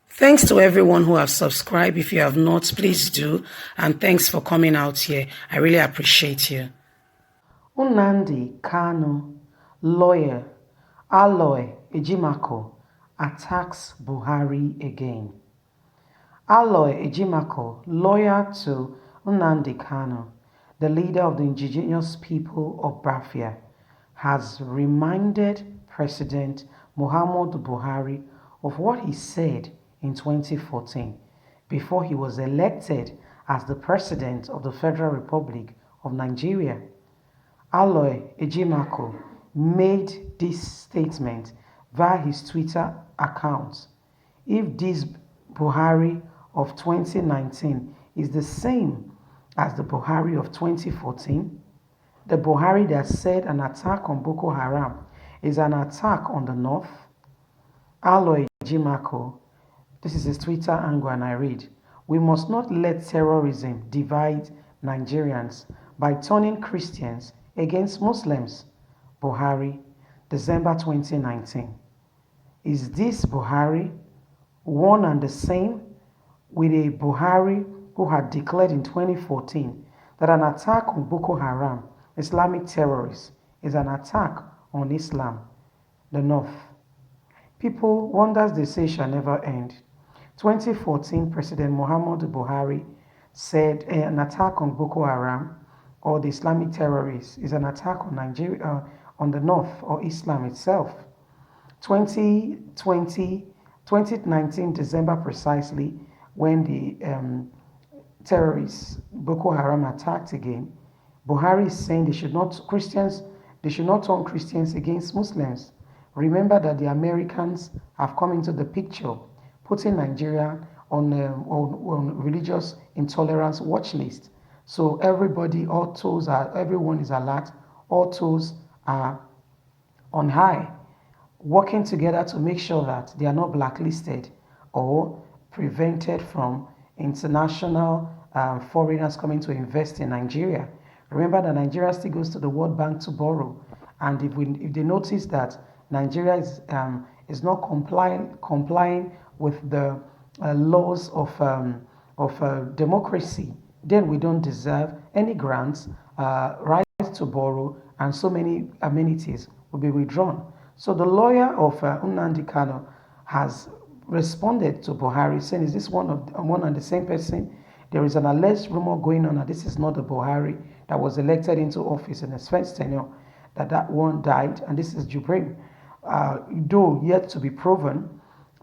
Thanks to everyone who has subscribed. If you have not, please do. And thanks for coming out here. I really appreciate you. Nnamdi Kanu, lawyer, Aloy Ejimakor, attacks Buhari again. Aloy Ejimakor, lawyer to Nnamdi Kanu, the leader of the indigenous people of Biafra, has reminded President Muhammadu Buhari of what he said in 2014 before he was elected as the President of the Federal Republic of Nigeria. Aloy Ejimakor made this statement via his Twitter account. If this Buhari of 2019 is the same as the Buhari of 2014, the Buhari that said an attack on Boko Haram is an attack on the North, Aloy Ejimakor, this is his Twitter angle, and I read, "We must not let terrorism divide Nigerians by turning Christians against Muslims." Buhari, December 2019. Is this Buhari one and the same with a Buhari who had declared in 2014 that an attack on Boko Haram, Islamic terrorists, is an attack on Islam, the North? People, wonders they say shall never end. 2014, President Muhammadu Buhari said an attack on Boko Haram or the Islamic terrorists is an attack on Nigeria, on the North or Islam itself. 2019 December precisely, when the terrorists Boko Haram attacked again, Buhari is saying they should not turn Christians against Muslims. Remember that the Americans have come into the picture, putting Nigeria on religious intolerance watch list. So everyone is alert, all toes are on high, working together to make sure that they are not blacklisted or prevented from international foreigners coming to invest in Nigeria. Remember that Nigeria still goes to the World Bank to borrow, and if they notice that Nigeria is not complying with the laws of democracy, then we don't deserve any grants, rights to borrow, and so many amenities will be withdrawn. So the lawyer of Nnamdi Kanu has responded to Buhari, saying, "Is this one and the same person? There is an alleged rumor going on that this is not the Buhari that was elected into office in his first tenure, that one died, and this is Jubrim. Though yet to be proven,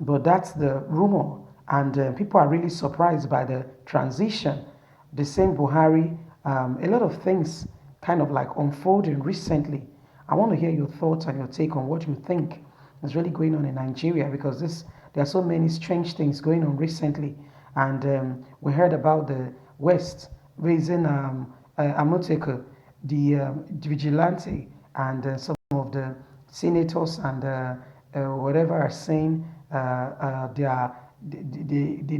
but that's the rumor, and people are really surprised by the transition. The same Buhari, a lot of things kind of like unfolding recently. I want to hear your thoughts and your take on what you think is really going on in Nigeria, because there are so many strange things going on recently. And we heard about the West raising Amoteko, the vigilante, and some of the senators and whatever are saying the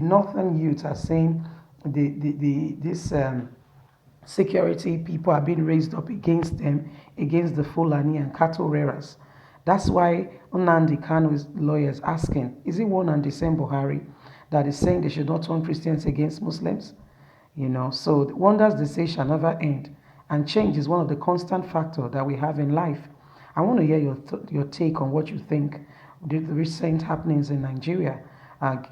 northern youth are saying this security people are being raised up against them, against the Fulani and cattle rearers. That's why Nnamdi Kanu's lawyer is asking, is it one and the same Buhari that is saying they should not turn Christians against Muslims? So the wonders they say shall never end, and change is one of the constant factors that we have in life. I want to hear your take on what you think the recent happenings in Nigeria.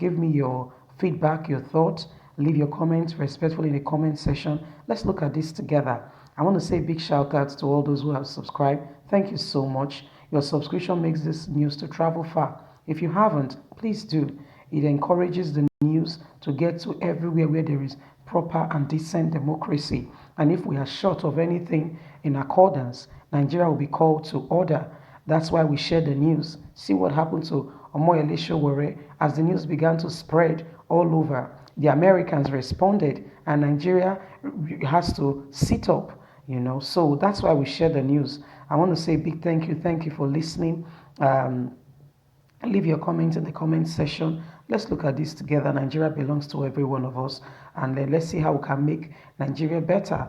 Give me your feedback, your thoughts. Leave your comments respectfully in the comment section. Let's look at this together. I want to say a big shout out to all those who have subscribed. Thank you so much. Your subscription makes this news to travel far. If you haven't, please do. It encourages the news to get to everywhere where there is proper and decent democracy. And if we are short of anything in accordance, Nigeria will be called to order. That's why we share the news. See what happened to Omoyele Sowore as the news began to spread all over. The Americans responded, and Nigeria has to sit up, So that's why we share the news. I want to say a big thank you. Thank you for listening. Leave your comments in the comment section. Let's look at this together. Nigeria belongs to every one of us, and let's see how we can make Nigeria better.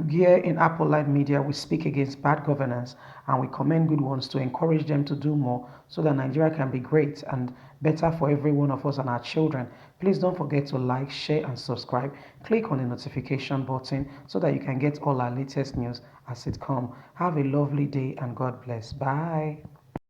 Here in Apple Live Media, we speak against bad governance and we commend good ones to encourage them to do more so that Nigeria can be great and better for every one of us and our children. Please don't forget to like, share, and subscribe. Click on the notification button so that you can get all our latest news as it comes. Have a lovely day and God bless. Bye.